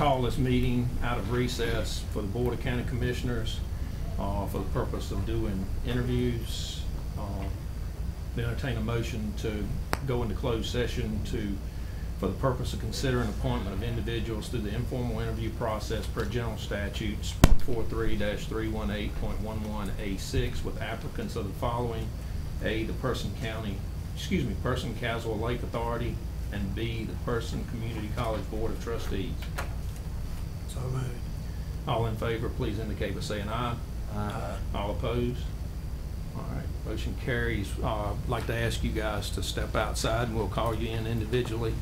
call this meeting out of recess for the Board of County Commissioners for the purpose of doing interviews. Entertain a motion to go into closed session for the purpose of considering appointment of individuals through the informal interview process per general statutes 43-318.11A6 with applicants of the following: A, the Person Caswell Lake Authority, and B, the Person Community College Board of Trustees. So moved. All in favor, please indicate by saying aye. Aye. All opposed? All right, motion carries. I'd like to ask you guys to step outside and we'll call you in individually.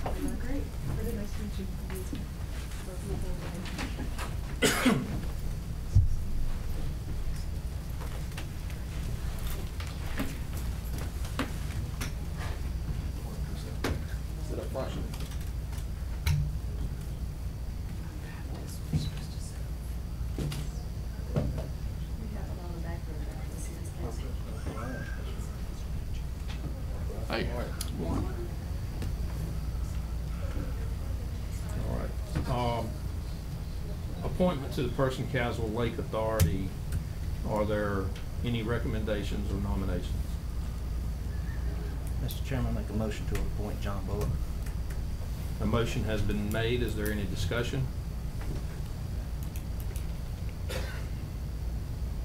Great. Really nice to meet you. Sit up front. We have it on the back row there. This is Cassie. Hey. All right. Appointment to the Person Caswell Lake Authority. Are there any recommendations or nominations? Mr. Chairman, make a motion to appoint John Bullock. A motion has been made. Is there any discussion?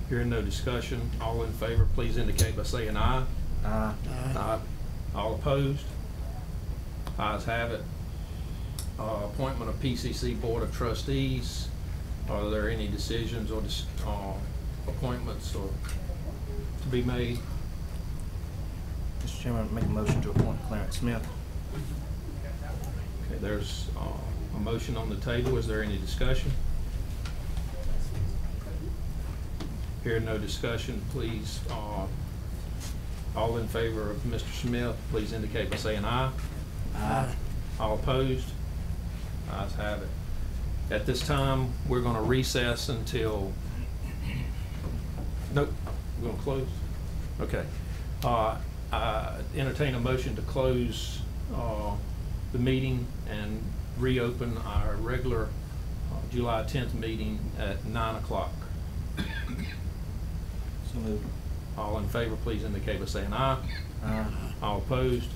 Hearing no discussion, all in favor, please indicate by saying aye. Aye. Aye. All opposed? Ayes have it. Appointment of PCC Board of Trustees. Are there any decisions or appointments or to be made? Mr. Chairman, make a motion to appoint Clarence Smith. Okay, there's a motion on the table. Is there any discussion? Hearing no discussion, please, all in favor of Mr. Smith, please indicate by saying aye. Aye. All opposed? Ayes have it. At this time, we're going to recess until, nope, we're going to close? Okay. I entertain a motion to close the meeting and reopen our regular July 10th meeting at 9 o'clock. So moved. All in favor, please indicate by saying aye. Aye. All opposed?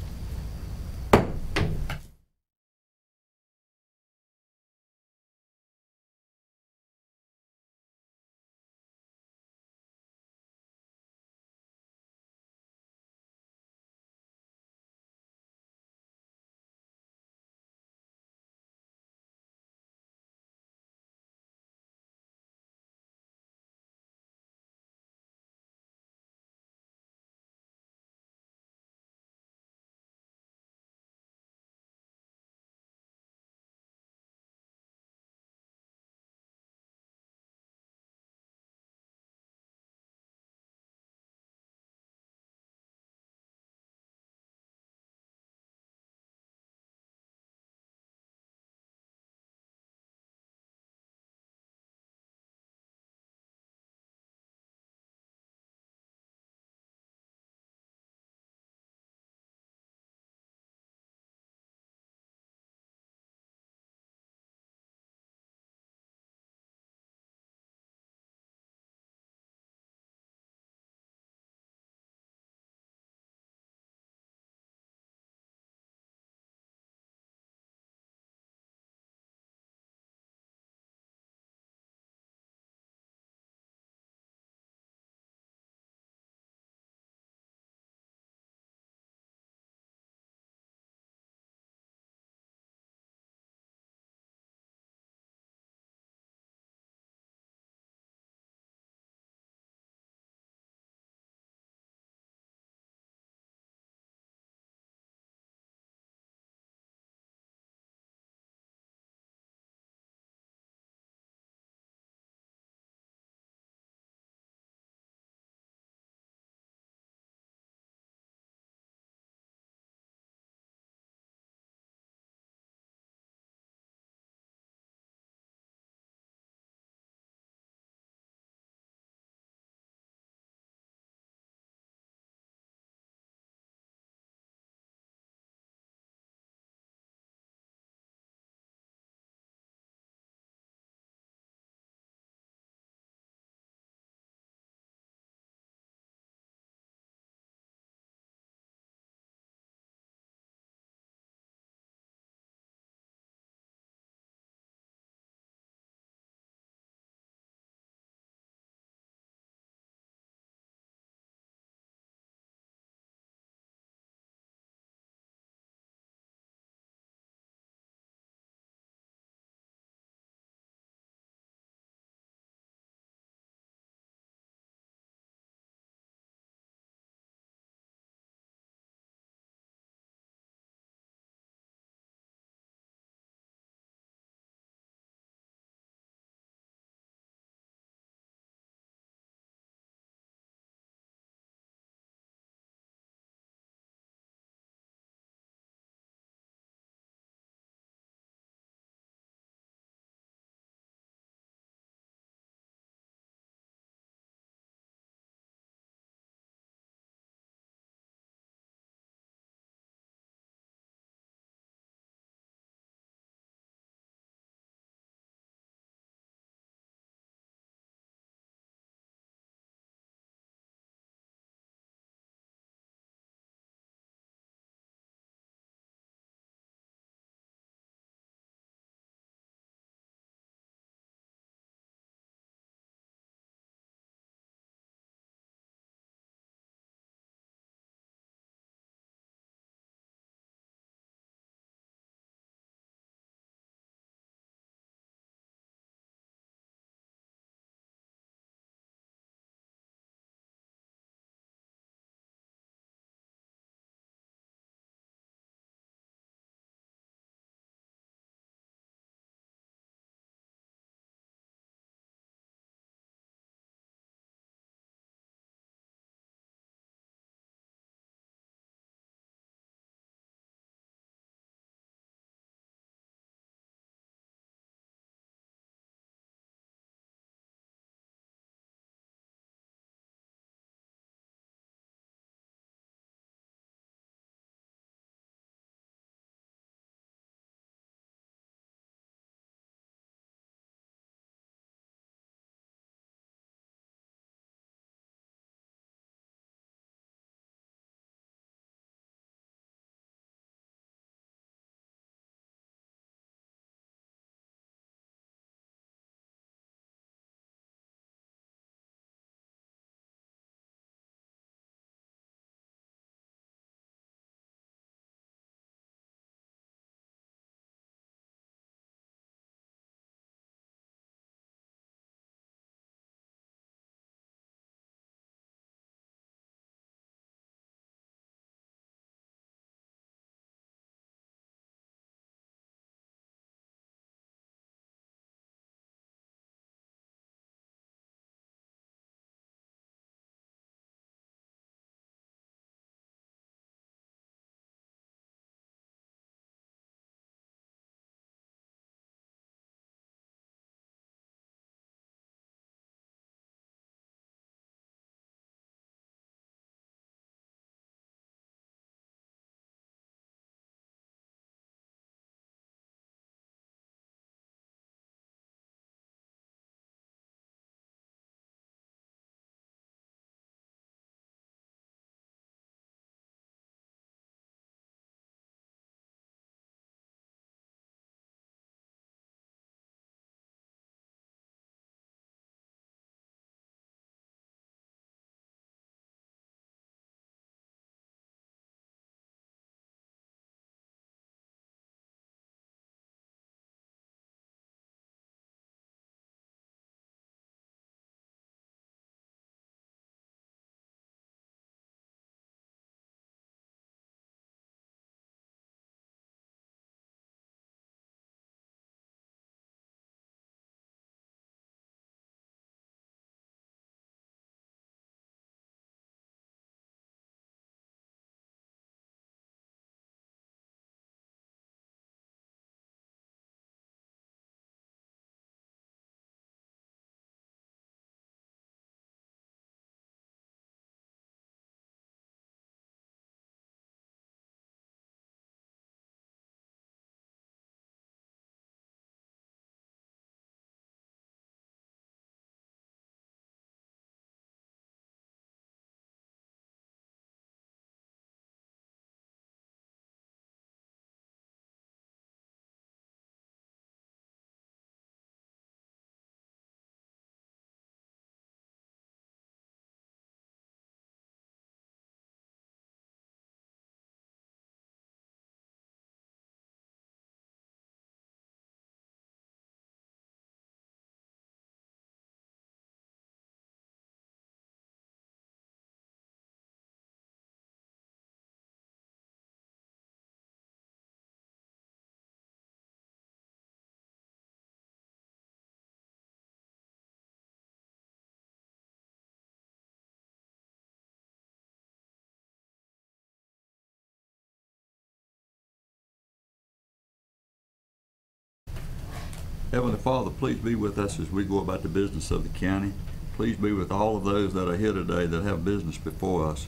Heavenly Father, please be with us as we go about the business of the county. Please be with all of those that are here today that have business before us.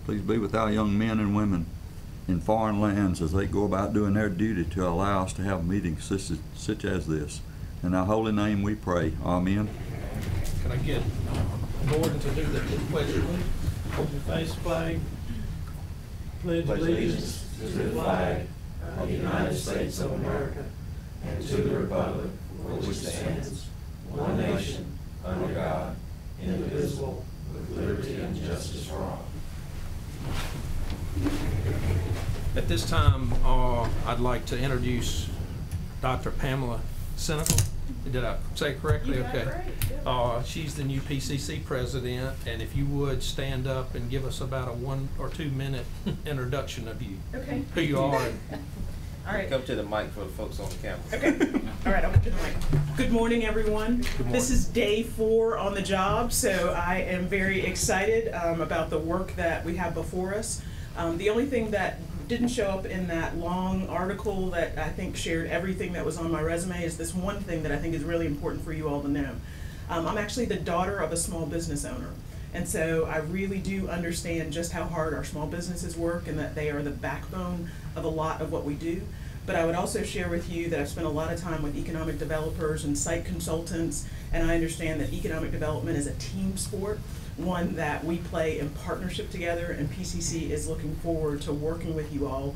Please be with our young men and women in foreign lands as they go about doing their duty to allow us to have meetings such as this. In our holy name we pray. Amen. Can I get Gordon to do the pledge? Hold your face, flag. Pledge allegiance to the flag of the United States of America and to the republic for which it stands, one nation, under God, indivisible, with liberty and justice for all. At this time, I'd like to introduce Dr. Pamela Senecal. Did I say it correctly? You got it Okay. right, yeah. She's the new PCC president, and if you would stand up and give us about a 1 or 2 minute introduction of you, Okay. who you are. All right. Come to the mic for the folks on the camera. Okay. All right, I'll get to the mic. Good morning, everyone. morning. This is day 4 on the job, so I am very excited about the work that we have before us. The only thing that didn't show up in that long article that I think shared everything that was on my resume is this one thing that I think is really important for you all to know. I'm actually the daughter of a small business owner. And so I really do understand just how hard our small businesses work and that they are the backbone of a lot of what we do. But I would also share with you that I've spent a lot of time with economic developers and site consultants, and I understand that economic development is a team sport, one that we play in partnership together, and PCC is looking forward to working with you all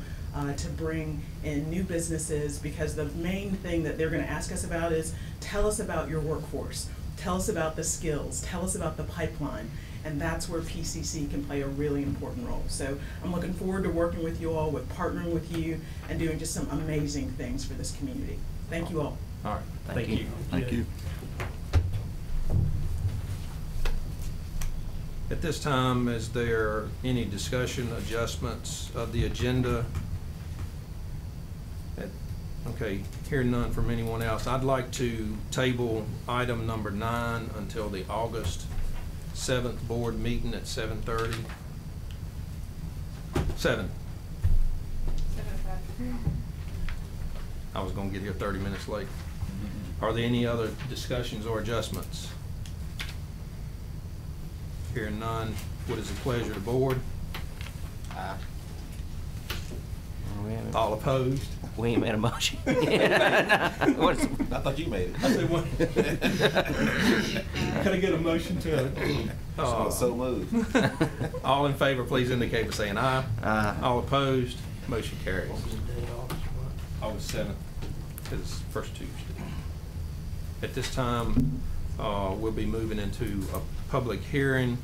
to bring in new businesses, because the main thing that they're going to ask us about is, tell us about your workforce, tell us about the skills, tell us about the pipeline. And that's where PCC can play a really important role. So I'm looking forward to working with you all, with partnering with you, and doing just some amazing things for this community. Thank you all. All right, Thank thank you. you. Thank you. At this time, is there any discussion, adjustments of the agenda? Okay, hearing none from anyone else, I'd like to table item number 9 until the August 7th board meeting at 7:30. 7. I was gonna get here 30 minutes late. Are there any other discussions or adjustments? Hearing none, what is the pleasure of the board? All opposed? We ain't made a motion. What's- I thought you made it. I said, what? Can I get a motion to, So moved. all in favor, please indicate by saying aye. Aye. All opposed, motion carries. What was the day off? August 7th is first Tuesday. At this time, we'll be moving into a public hearing.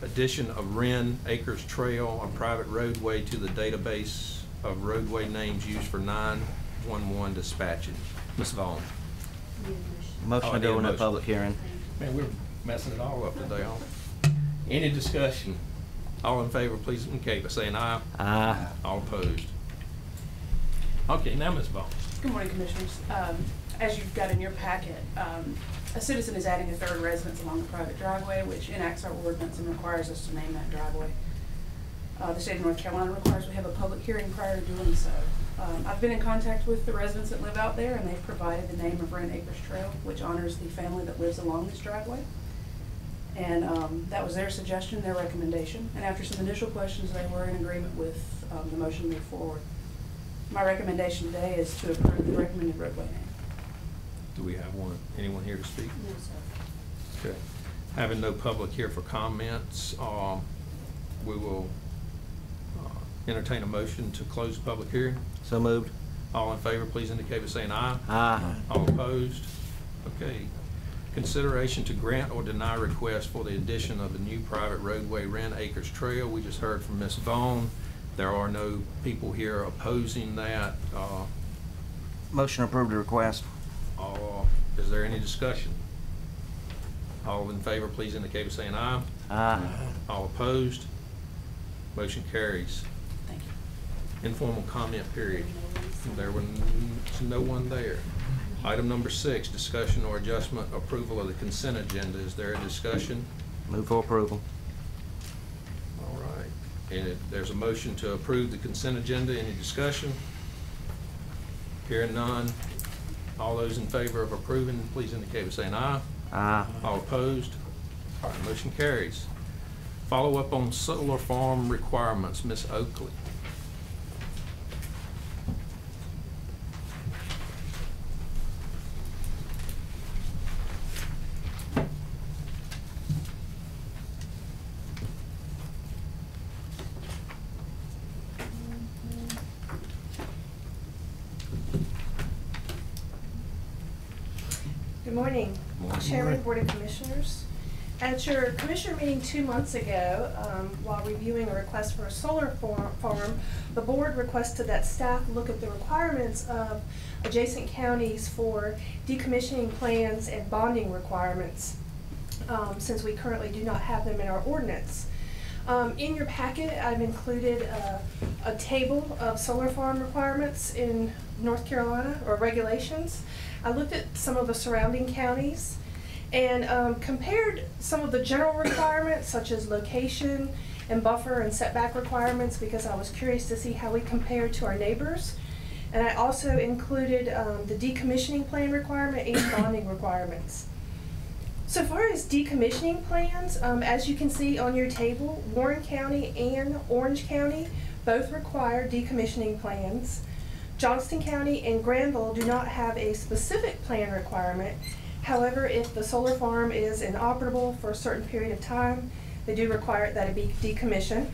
Addition of Wren Acres Trail, a private roadway to the database of roadway names used for 911 dispatching. Ms. Vaughn. Motion Oh, I to need a go into motion. public hearing. Man, we're messing it all up today, huh? Any discussion? All in favor, please indicate by saying aye. Aye. All opposed. Okay, now Ms. Vaughn. Good morning, Commissioners. As you've got in your packet, a citizen is adding a third residence along a private driveway, which enacts our ordinance and requires us to name that driveway. The state of North Carolina requires we have a public hearing prior to doing so. I've been in contact with the residents that live out there, and they've provided the name of Wren Acres Trail, which honors the family that lives along this driveway. And that was their suggestion, their recommendation. And after some initial questions, they were in agreement with the motion to move forward. My recommendation today is to approve the recommended roadway name. Do we have anyone here to speak? No, sir. Okay. Having no public here for comments, we will entertain a motion to close the public hearing. So moved. All in favor, please indicate by saying aye. Aye. All opposed? Okay. Consideration to grant or deny request for the addition of a new private roadway, Wren Acres Trail. We just heard from Ms. Vaughn. There are no people here opposing that. Motion to approve the request. Is there any discussion? All in favor, please indicate by saying aye. Aye. All opposed? Motion carries. Thank you. Informal comment period. There was no one there. Item number 6, discussion or adjustment approval of the consent agenda. Is there a discussion? Move for approval. All right. And there's a motion to approve the consent agenda. Any discussion? Hearing none, all those in favor of approving, please indicate by saying aye. Aye. All opposed? All right, motion carries. Follow up on solar farm requirements, Ms. Oakley. Good morning, Morning. Chairman, Board of Commissioners. At your commissioner meeting 2 months ago, while reviewing a request for a solar farm, the board requested that staff look at the requirements of adjacent counties for decommissioning plans and bonding requirements, since we currently do not have them in our ordinance. In your packet, I've included a table of solar farm requirements in North Carolina, or regulations. I looked at some of the surrounding counties and compared some of the general requirements, such as location and buffer and setback requirements, because I was curious to see how we compared to our neighbors. And I also included the decommissioning plan requirement and bonding requirements. So far as decommissioning plans, as you can see on your table, Warren County and Orange County both require decommissioning plans. Johnston County and Granville do not have a specific plan requirement. However, if the solar farm is inoperable for a certain period of time, they do require that it be decommissioned.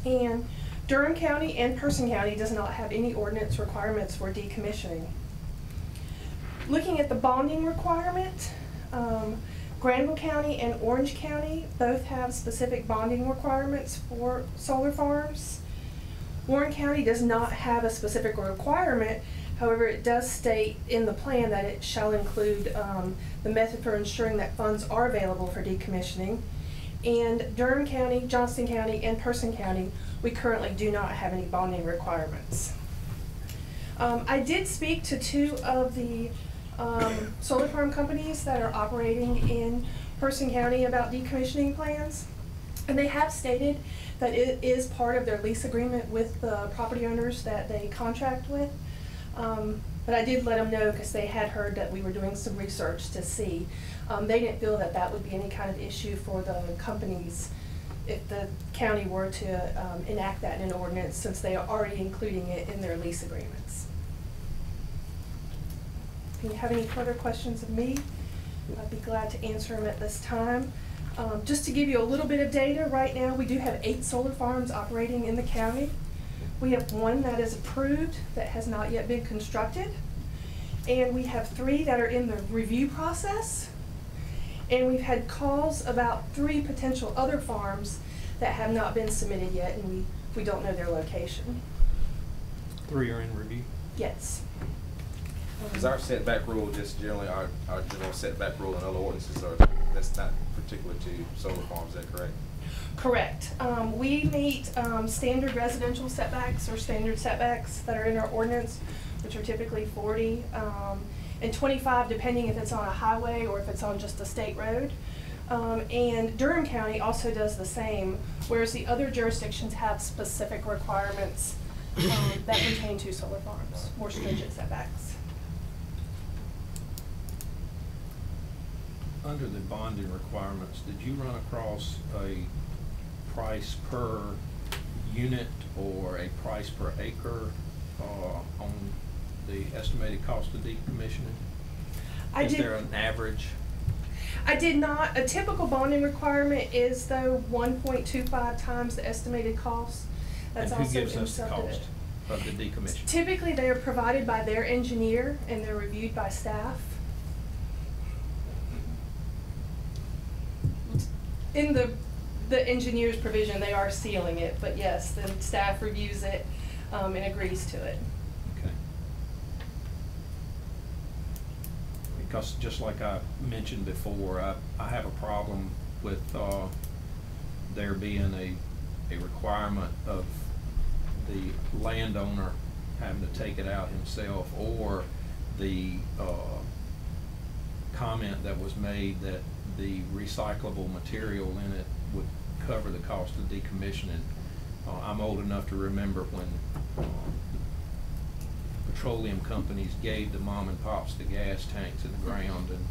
And Durham County and Person County does not have any ordinance requirements for decommissioning. Looking at the bonding requirement, Granville County and Orange County both have specific bonding requirements for solar farms. Warren County does not have a specific requirement. However, it does state in the plan that it shall include the method for ensuring that funds are available for decommissioning. And Durham County, Johnston County, and Person County, we currently do not have any bonding requirements. I did speak to 2 of the solar farm companies that are operating in Person County about decommissioning plans, and they have stated that it is part of their lease agreement with the property owners that they contract with. But I did let them know, because they had heard that we were doing some research to see. They didn't feel that that would be any kind of issue for the companies if the county were to enact that in an ordinance, since they are already including it in their lease agreements. If you have any further questions of me, I'd be glad to answer them at this time. Just to give you a little bit of data, right now we do have 8 solar farms operating in the county. We have 1 that is approved that has not yet been constructed. And we have 3 that are in the review process. And we've had calls about 3 potential other farms that have not been submitted yet, and we don't know their location. 3 are in review. Yes. Is our setback rule just generally our general setback rule in other ordinances, or that's not particular to solar farms, is that correct? Correct. We meet standard residential setbacks, or standard setbacks that are in our ordinance, which are typically 40 and 25, depending if it's on a highway or if it's on just a state road. And Durham County also does the same, whereas the other jurisdictions have specific requirements that pertain to solar farms, more stringent setbacks. Under the bonding requirements, did you run across a price per unit or a price per acre on the estimated cost of decommissioning? Is there an average? I did not. A typical bonding requirement is, though, 1.25 times the estimated cost. That's and who also gives us the insulted. cost of the decommission? Typically, they are provided by their engineer, and they're reviewed by staff. In the engineer's provision, they are sealing it, but yes, the staff reviews it and agrees to it. Okay. Because just like I mentioned before, I have a problem with there being a requirement of the landowner having to take it out himself, or the comment that was made that the recyclable material in it would cover the cost of decommissioning. I'm old enough to remember when petroleum companies gave the mom and pops the gas tanks in the ground, and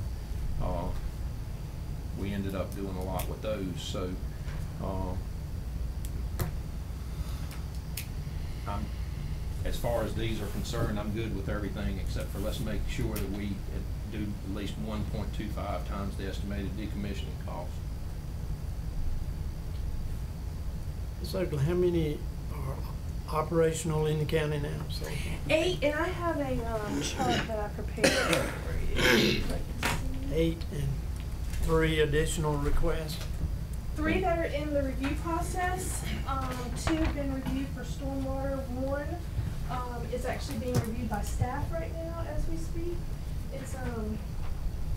we ended up doing a lot with those. So as far as these are concerned, I'm good with everything, except for let's make sure that we do at least 1.25 times the estimated decommissioning cost. Ms. Oakley, how many are operational in the county now? So 8, and I have a chart that I prepared for you. 8 and 3 additional requests. 3 that are in the review process. 2 have been reviewed for stormwater. 1 is actually being reviewed by staff right now as we speak. It's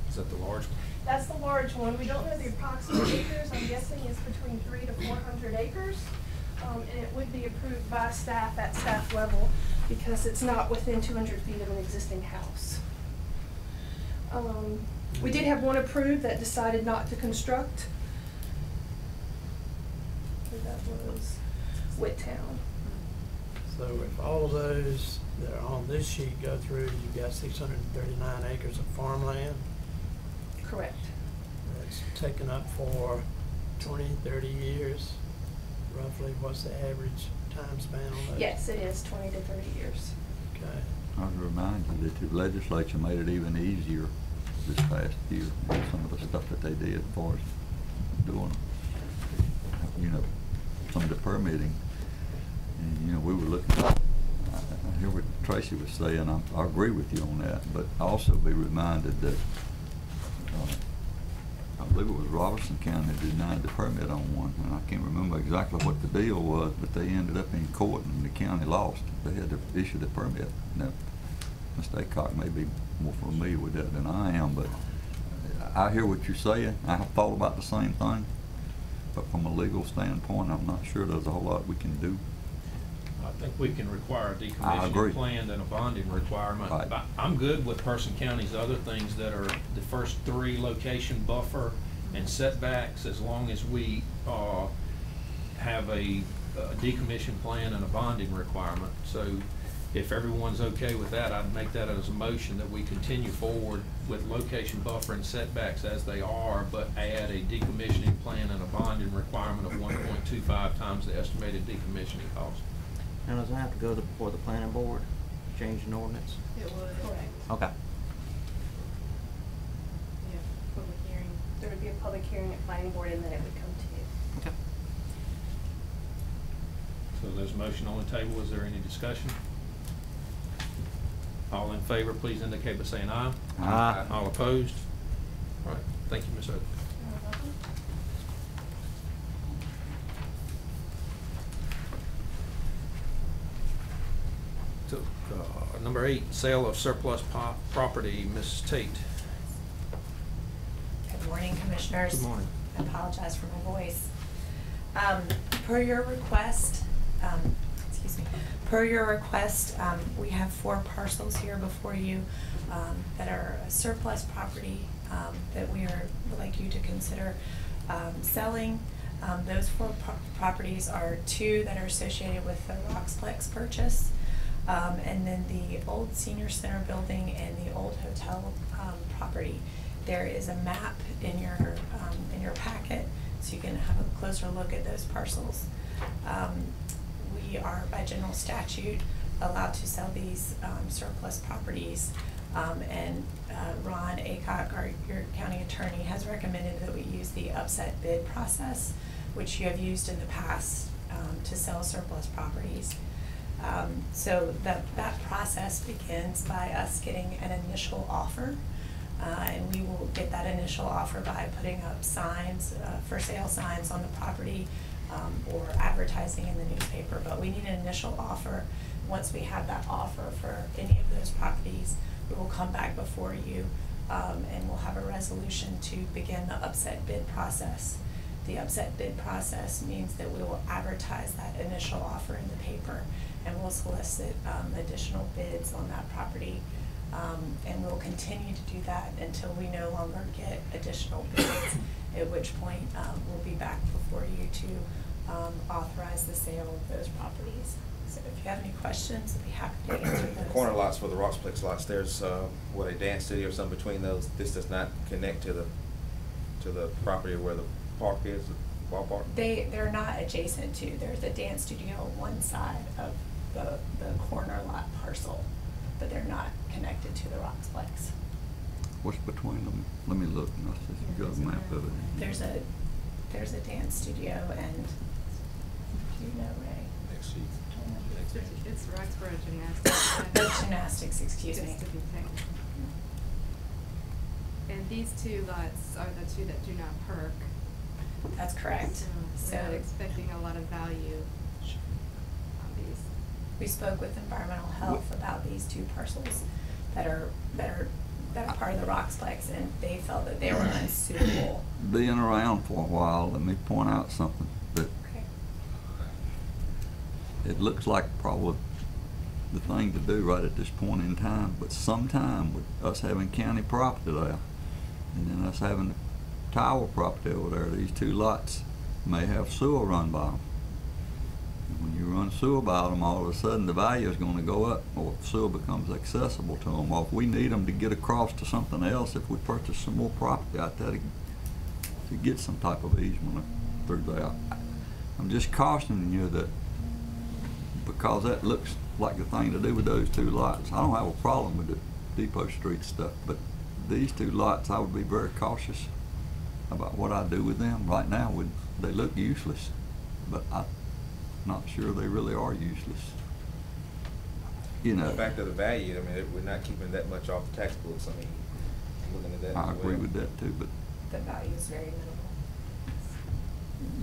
Is that the large one? That's the large one. We don't know the approximate acres. I'm guessing it's between 300 to 400 acres. And it would be approved by staff at staff level because it's not within 200 feet of an existing house. We did have 1 approved that decided not to construct. That was Whittown. So if all of those that are on this sheet go through, you've got 639 acres of farmland. Correct. That's taken up for 20, 30 years. Roughly, what's the average time span on those? Yes, it is 20 to 30 years. Okay. I was reminded that the legislature made it even easier this past year, some of the stuff that they did for us doing, some of the permitting. And, we were looking, I hear what Tracy was saying, I agree with you on that, but also be reminded that, I believe it was Robertson County that denied the permit on one, and I can't remember exactly what the deal was, but they ended up in court and the county lost. They had to issue the permit. Now, Mr. Aycock may be more familiar with that than I am, but I hear what you're saying. I have thought about the same thing, but from a legal standpoint, I'm not sure there's a whole lot we can do. I think we can require a I agree. decommissioning plan and a bonding requirement. Right. I'm good with Person County's other things that are the first 3 location buffer and setbacks, as long as we have a decommission plan and a bonding requirement. So if everyone's okay with that, I'd make that as a motion that we continue forward with location buffer and setbacks as they are, but add a decommissioning plan and a bonding requirement of 1.25 times the estimated decommissioning cost. Now, does it have to go before the planning board, change an ordinance? It would. Correct. Okay. Yeah, public hearing. There would be a public hearing at planning board and then it would come to you. Okay. So there's a motion on the table. Is there any discussion? All in favor, please indicate by saying aye. Aye. All opposed? All right, thank you, Ms. Oakley. So, number 8, sale of surplus property, Ms. Tate. Good morning, Commissioners. Good morning. I apologize for my voice. Per your request, we have 4 parcels here before you that are surplus property that we would like you to consider selling. Those 4 properties are 2 that are associated with the Roxplex purchase, and then the old senior center building and the old hotel property. There is a map in your packet, so you can have a closer look at those parcels. We are, by general statute, allowed to sell these surplus properties, and Ron Aycock, your county attorney, has recommended that we use the upset bid process, which you have used in the past to sell surplus properties. So that process begins by us getting an initial offer, and we will get that initial offer by putting up signs, for sale signs on the property, or advertising in the newspaper. But we need an initial offer. Once we have that offer for any of those properties, we will come back before you, and we'll have a resolution to begin the upset bid process. The upset bid process means that we will advertise that initial offer in the paper, and we'll solicit additional bids on that property, and we'll continue to do that until we no longer get additional bids, at which point we'll be back before you to authorize the sale of those properties. So if you have any questions, I'd be happy to answer those. Corner lots for the Roxplex lots, there's, what, a dance studio or something between those? This does not connect to the property where the park is, the ballpark? They're not adjacent to, there's a dance studio on one side of the corner lot parcel, but they're not connected to the Roxplex. What's between them? Let me look, and I'll see if you got a map of it. There's a dance studio and, do you know, Ray? Next sheet. It's Roxborough Gymnastics. Gymnastics, excuse me. Just to be technical. And these two lots are the two that do not perk. That's correct. So we're not expecting a lot of value on these. We spoke with environmental health about these two parcels that are part of the Roxplex, and they felt that they were unsuitable. Being around for a while, let me point out something that Okay. it looks like probably the thing to do right at this point in time, but sometime with us having county property there, and then us having the tower property over there, these two lots may have sewer run by them. And when you run sewer by them, all of a sudden the value is going to go up, or sewer becomes accessible to them. Or if we need them to get across to something else, if we purchase some more property out there to get some type of easement through there. I'm just cautioning you that because that looks like the thing to do with those two lots. I don't have a problem with the Depot Street stuff, but these two lots, I would be very cautious about what I do with them. Right now, they look useless, but I'm not sure they really are useless. You know. Back to the value, I mean, we're not keeping that much off the tax books. I mean, looking at that. I as agree well. with that too, but The value is very minimal.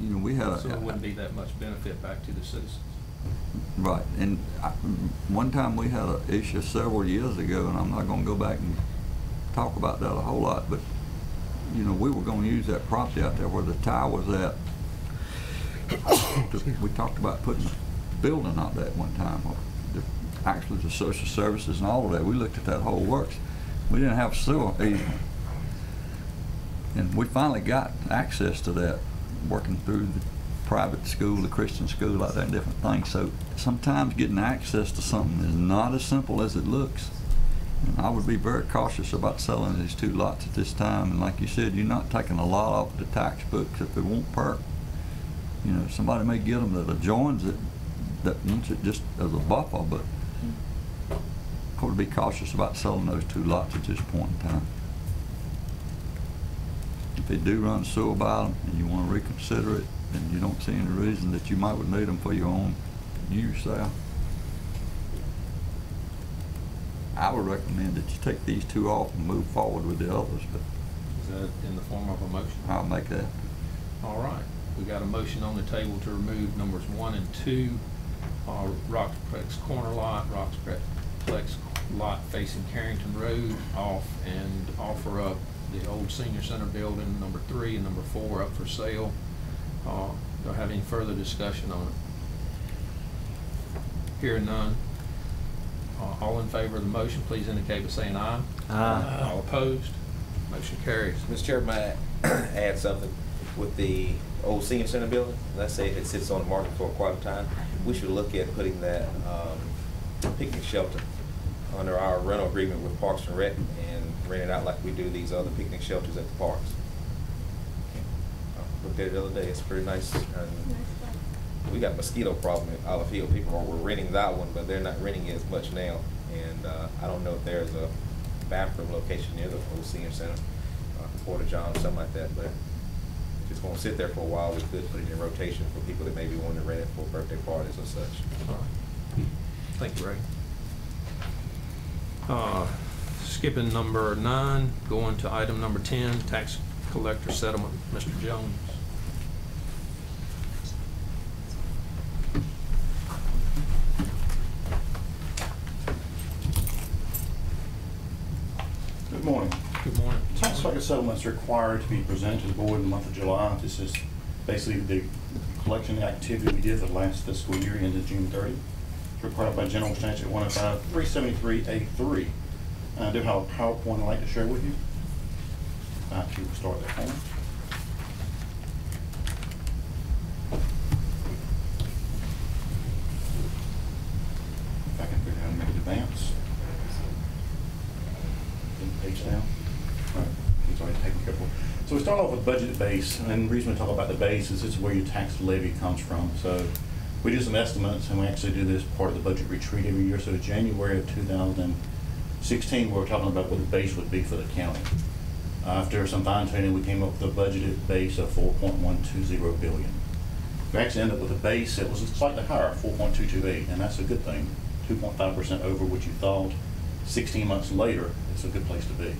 you know, we had So it wouldn't be that much benefit back to the citizens. right, and one time we had an issue several years ago, and I'm not going to go back and talk about that a whole lot, but you know, we were going to use that property out there where the tower was at. We talked about putting a building out there at one time, actually the social services and all of that. We looked at that whole works. We didn't have sewer easement. And we finally got access to that, working through the private school, the Christian school, like that, and different things. So sometimes getting access to something is not as simple as it looks. And I would be very cautious about selling these two lots at this time. And like you said, you're not taking a lot off the tax books if it won't perk. You know, somebody may get them that adjoins it, that wants it just as a buffer, but I would be cautious about selling those two lots at this point in time. If they do run sewer by them and you want to reconsider it, and you don't see any reason that you might would need them for your own use there, I would recommend that you take these two off and move forward with the others, but Is that in the form of a motion? I'll make that. All right, we got a motion on the table to remove numbers 1 and 2, Roxplex corner lot, Roxplex lot facing Carrington Road off, and offer up the old senior center building, number 3 and number 4 up for sale. Do I have any further discussion on it? Hearing none. All in favor of the motion, please indicate by saying aye. Aye. All opposed? Motion carries. Mr. Chairman, may I add something with the old senior center building? Let's say if it sits on the market for quite a time, we should look at putting that picnic shelter under our rental agreement with Parks and Rec and rent it out like we do these other picnic shelters at the parks. I looked at it the other day. It's pretty nice. We got a mosquito problem in Olive Hill. People were renting that one, but they're not renting it as much now. And I don't know if there's a bathroom location near the old senior center, Porta John, something like that. But if it's going to sit there for a while, we could put it in rotation for people that maybe want to rent it for birthday parties or such. All right. Thank you, Ray. Skipping number 9, going to item number 10, tax collector settlement. Mr. Jones. Good morning. Good morning. Tax collector settlement is required to be presented to the board in the month of July. This is basically the collection activity we did the last fiscal year ended June 30. It's required by General Statute 105-373A3. I do have a PowerPoint I'd like to share with you. If you will start that for me. page down. He's already taken care of. So we start off with budget base, and the reason we talk about the base is this is where your tax levy comes from. So we do some estimates, and we actually do this part of the budget retreat every year. So January of 2016, we were talking about what the base would be for the county. After some fine tuning, we came up with a budgeted base of $4.120 billion. We actually ended up with a base that was slightly higher, 4.228, and that's a good thing. 2.5% over what you thought. 16 months later, it's a good place to be.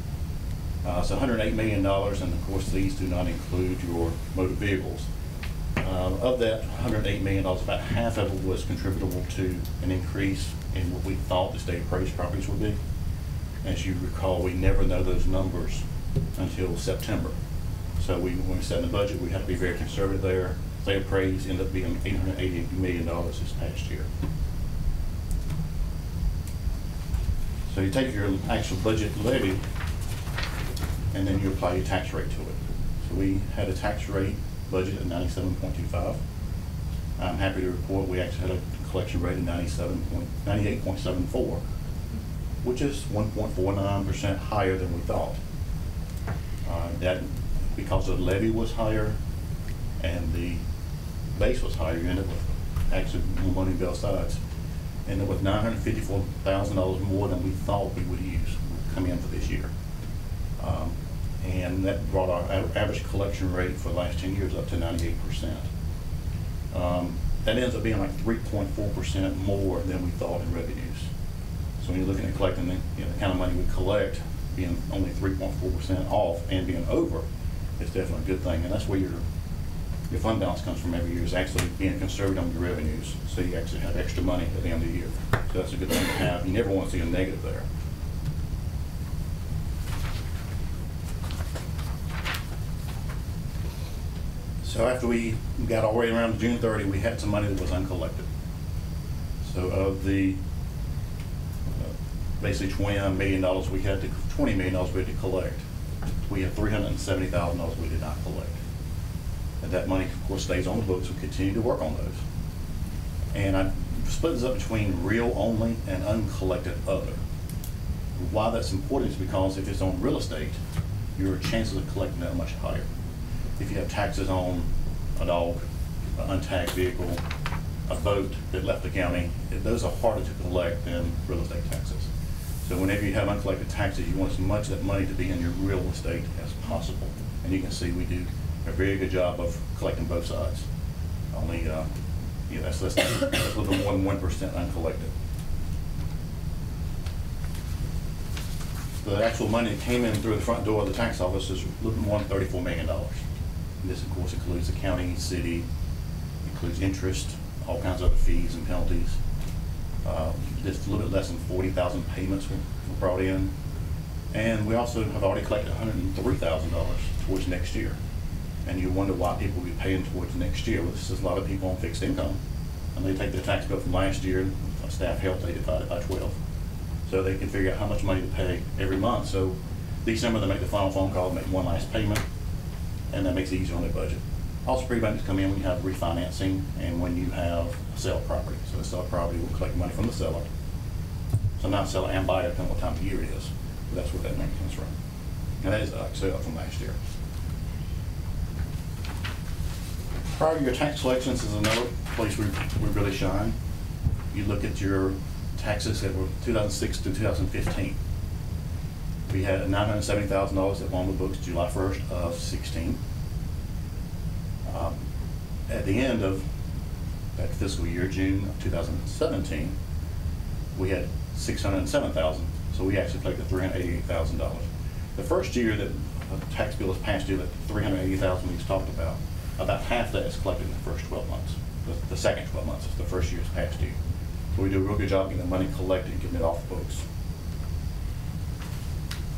It's $108 million, and of course these do not include your motor vehicles. Of that $108 million, about half of it was contributable to an increase in what we thought the state appraised properties would be. As you recall, we never know those numbers until September. So when we set the budget, we had to be very conservative there. State appraised ended up being $880 million this past year. So you take your actual budget levy, and then you apply your tax rate to it. So we had a tax rate budget at 97.25. I'm happy to report we actually had a collection rate of 98.74, which is 1.49% higher than we thought. That because the levy was higher and the base was higher, you end up with actually more money on both sides. End up with $954,000 more than we thought we would use come in for this year. And that brought our average collection rate for the last 10 years up to 98%. That ends up being like 3.4% more than we thought in revenues. So when you're looking at collecting the kind of money we collect, being only 3.4% off and being over, it's definitely a good thing. And that's where your fund balance comes from every year, is actually being conservative on your revenues, so you actually have extra money at the end of the year. So that's a good thing to have. You never want to see a negative there. So after we got all the way around to June 30, we had some money that was uncollected. So of the basically $20 million we had to $20 million we had to collect, we had $370,000 we did not collect. And that money, of course, stays on the books. We continue to work on those. And I split this up between real only and uncollected other. Why that's important is because if it's on real estate, your chances of collecting that are much higher. If you have taxes on a dog, an untagged vehicle, a boat that left the county, those are harder to collect than real estate taxes. So whenever you have uncollected taxes, you want as much of that money to be in your real estate as possible. And you can see we do a very good job of collecting both sides. Only, that's a little bit more than 1% uncollected. The actual money that came in through the front door of the tax office is a little bit more than $34 million. And this, of course, includes the county, city, includes interest, all kinds of other fees and penalties. Just a little bit less than 40,000 payments were brought in. And we also have already collected $103,000 towards next year. And you wonder why people will be paying towards next year. Well, this is a lot of people on fixed income. And they take their tax bill from last year, staff health, they divide it by 12. So they can figure out how much money to pay every month. So December, they make the final phone call, make one last payment, and that makes it easier on their budget. Also, prepayments come in when you have refinancing and when you have a sale property. So the sale property will collect money from the seller. Sometimes seller and buyer, depending on what time of year it is. But that's where that money comes from. And that is actually up from last year. Prior year tax collections is another place we really shine. You look at your taxes that were 2006 to 2015. We had $970,000 that were on the books July 1st of 16. At the end of that fiscal year, June of 2017, we had $607,000. So we actually collected $388,000. The first year that a tax bill is passed due, that $380,000 we just talked about half that is collected in the first 12 months. The second 12 months is the first year's past due. So we do a real good job getting the money collected and getting it off the books.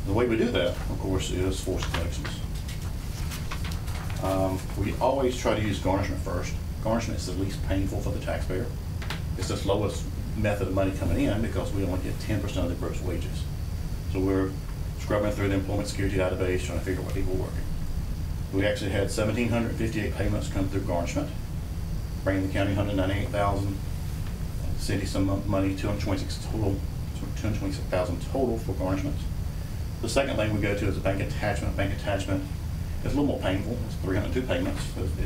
The way we do that, of course, is forced collections. We always try to use garnishment first. Garnishment is the least painful for the taxpayer. It's the slowest method of money coming in because we only get 10% of the gross wages. So we're scrubbing through the employment security database trying to figure out what people are working. We actually had 1,758 payments come through garnishment, bringing the county $198,000, city some money, $226,000 total for garnishments. The second thing we go to is a bank attachment. Bank attachment is a little more painful. It's 302 payments.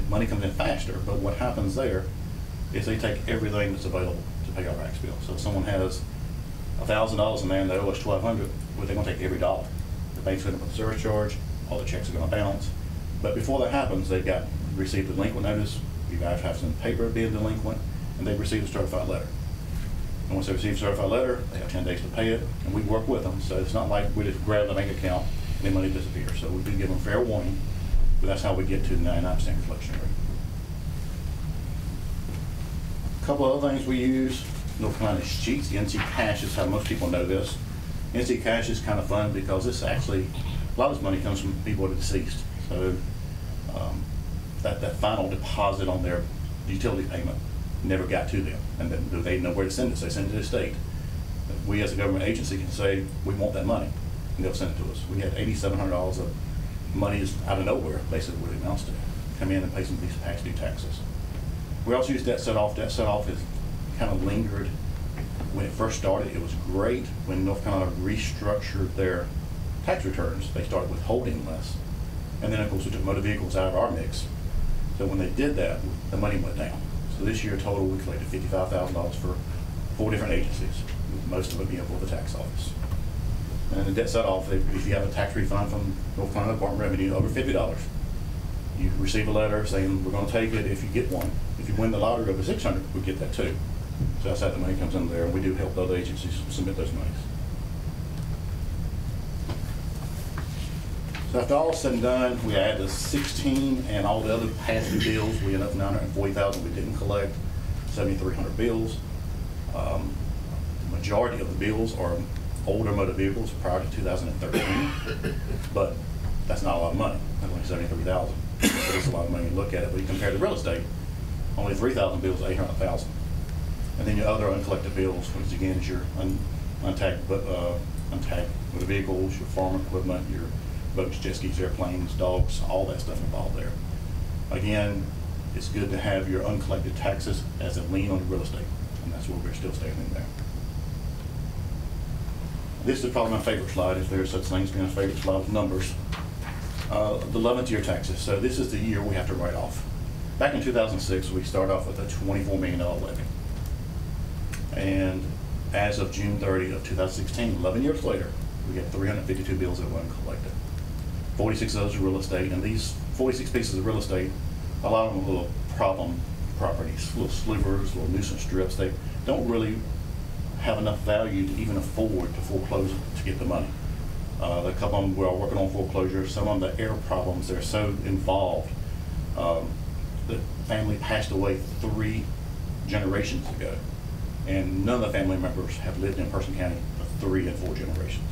Money comes in faster, but what happens there is they take everything that's available to pay our tax bill. So if someone has $1,000 in there and they owe us $1,200, well, they're going to take every dollar. The bank's going to put a service charge, all the checks are going to bounce. But before that happens, they've got received a delinquent notice, you guys have some paper being delinquent, and they've received a certified letter. And once they receive a certified letter, they have 10 days to pay it, and we work with them. So it's not like we just grab the bank account and then money disappears. So we do give them fair warning, but that's how we get to the 99% collection rate. A couple of other things we use, North Carolina Sheets. The NC Cash is how most people know this. NC Cash is kind of fun because this actually, a lot of this money comes from people that are deceased. So that final deposit on their utility payment never got to them, and then they know where to send it. So they send it to the state. We as a government agency can say, we want that money, and they'll send it to us. We had $8,700 of money is out of nowhere, basically what it amounts to. Come in and pay some of these past due taxes. We also use debt set-off. Debt set-off has kind of lingered. When it first started, it was great. When North Carolina restructured their tax returns, they started withholding less. And then, of course, we took motor vehicles out of our mix. So when they did that, the money went down. So this year total, we collected $55,000 for 4 different agencies, most of it being for the tax office. And the debt set-off, if you have a tax refund from North Carolina Department of Revenue over $50, you receive a letter saying, we're going to take it if you get one. If you win the lottery over $600, we get that too. So that's how the money comes in there, and we do help other agencies submit those monies. So after all is said and done, we add the 16 and all the other past due bills. We end up with $940,000 we didn't collect, 7,300 bills. The majority of the bills are older motor vehicles prior to 2013, but that's not a lot of money. That's only 73,000. So it's a lot of money to look at it. But you compare to real estate, only 3,000 bills, 800,000. And then your other uncollected bills, which again is your untagged motor vehicles, your farm equipment, your boats, jet skis, airplanes, dogs, all that stuff involved there. Again, it's good to have your uncollected taxes as a lien on your real estate, and that's where we're still standing there. This is probably my favorite slide, if there's such thing as being a favorite slide with numbers. The 11th year taxes. So this is the year we have to write off. Back in 2006, we started off with a $24 million levy. And as of June 30 of 2016, 11 years later, we had 352 bills that were uncollected. 46 of those are real estate, and these 46 pieces of real estate, a lot of them are little problem properties, little slivers, little nuisance strips. They don't really have enough value to even afford to foreclose to get the money. A couple of them we're all working on foreclosure. Some of them, the air problems, they're so involved. The family passed away 3 generations ago, and none of the family members have lived in Person County for 3 and 4 generations.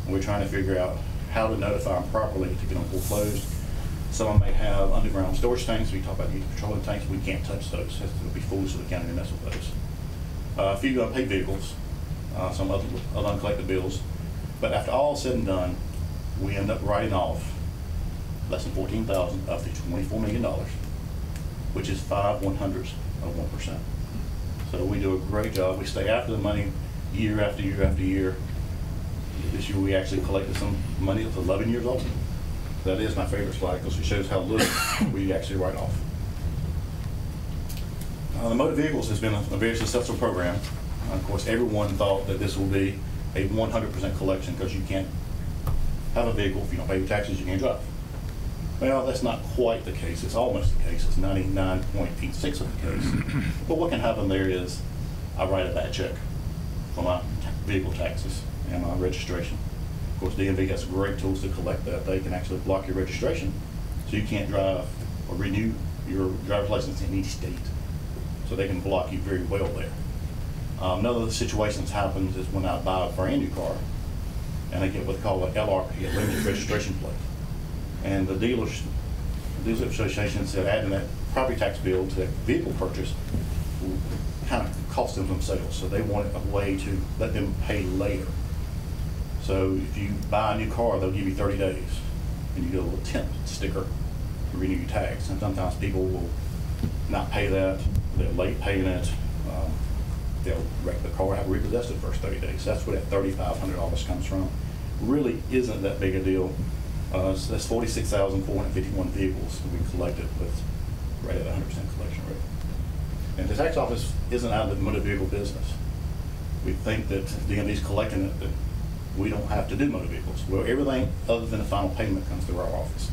And we're trying to figure out how to notify them properly to get them foreclosed. Some of them may have underground storage tanks. We talk about using petroleum tanks. We can't touch those. It would be foolish for the county to mess with those. A few unpaid vehicles, some other uncollected bills. But after all said and done, we end up writing off less than $14,000 of the $24 million, which is 5/100ths of 1%. So we do a great job. We stay after the money year after year after year. This year we actually collected some money that's 11 years old. That is my favorite slide because it shows how little we actually write off. The motor vehicles has been a very successful program. Of course, everyone thought that this will be a 100% collection because you can't have a vehicle if you don't pay your taxes, you can't drive. Well, that's not quite the case. It's almost the case. It's 99.86% of the case. But what can happen there is I write a bad check for my vehicle taxes and my registration. Of course, DMV has great tools to collect that. They can actually block your registration so you can't drive or renew your driver's license in each state. So they can block you very well there. Another of the situations happens is when I buy a brand new car and I get what's called an LRP, a limited registration plate. And the dealership association said adding that property tax bill to that vehicle purchase will kind of cost them some sales. So they wanted a way to let them pay later. So if you buy a new car, they'll give you 30 days and you get a little tint sticker to renew your tax. And sometimes people will not pay that, they're late paying it, they'll wreck the car, have repossessed it the first 30 days. That's where that $3,500 comes from. really isn't that big a deal. So that's 46,451 vehicles that we collected with right at 100% collection rate. And the tax office isn't out of the motor vehicle business. We think that the DMV's collecting it, that we don't have to do motor vehicles. Well, everything other than the final payment comes through our office.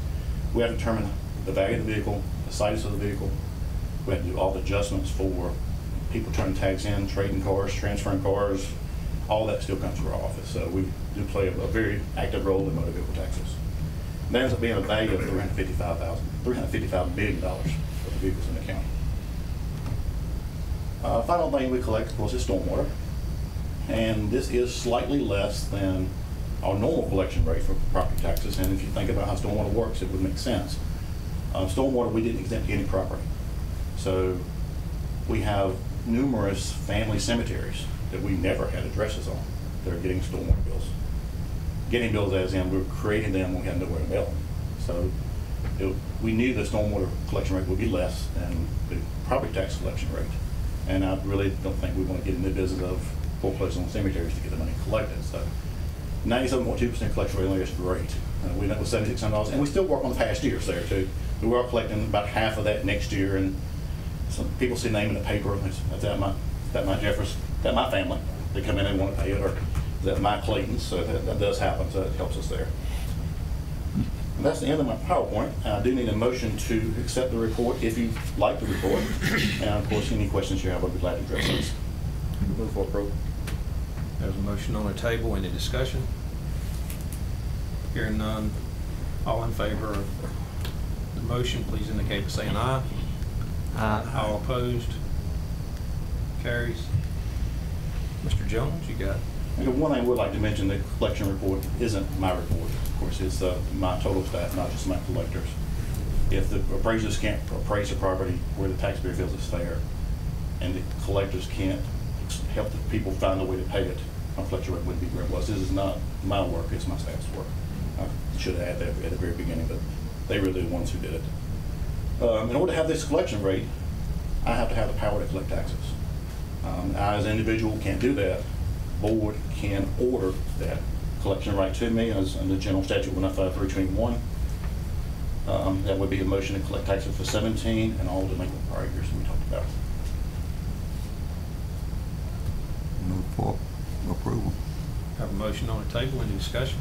We have to determine the value of the vehicle, the size of the vehicle. We have to do all the adjustments for people turning tags in, trading cars, transferring cars. All that still comes through our office. So we do play a very active role in motor vehicle taxes. And that ends up being a value of $355 million for the vehicles in the county. Final thing we collect, of course, is stormwater. And this is slightly less than our normal collection rate for property taxes. And if you think about how stormwater works, it would make sense. Stormwater, we didn't exempt any property. So we have numerous family cemeteries that we never had addresses on that are getting stormwater bills. Getting bills as in we're creating them when we have nowhere to mail them. So we knew the stormwater collection rate would be less than the property tax collection rate. And I really don't think we want to get in the business of foreclosing on cemeteries to get the money collected. So 97.2% collection rate is great. We ended up with $7,600, and we still work on the past years there too. We are collecting about half of that next year, and some people see name in the paper. Is that my Jeffers? Is that my family? They come in and want to pay it, or is that my Clayton's? So that does happen. So it helps us there. And that's the end of my PowerPoint. I do need a motion to accept the report if you like the report. And of course, any questions you have, I'll be glad to address those. Move for approval. There's a motion on the table. Any discussion? Hearing none. All in favor of the motion, please indicate by saying aye. Aye. All opposed? Carries. Mr. Jones, you got it. And one thing I would like to mention, the collection report isn't my report. Of course, it's my total staff, not just my collectors. If the appraisers can't appraise a property where the taxpayer feels it's fair, and the collectors can't help the people find a way to pay it, my collection rate wouldn't be where it was. This is not my work, it's my staff's work. I should have had that at the very beginning, but they were the ones who did it. In order to have this collection rate, I have to have the power to collect taxes. I, as an individual, can't do that. Board can order that collection rate to me as under General Statute 105-321. That would be a motion to collect taxes for 17 and all the delinquent prior years we talked about. Move for approval. Have a motion on the table. Any discussion?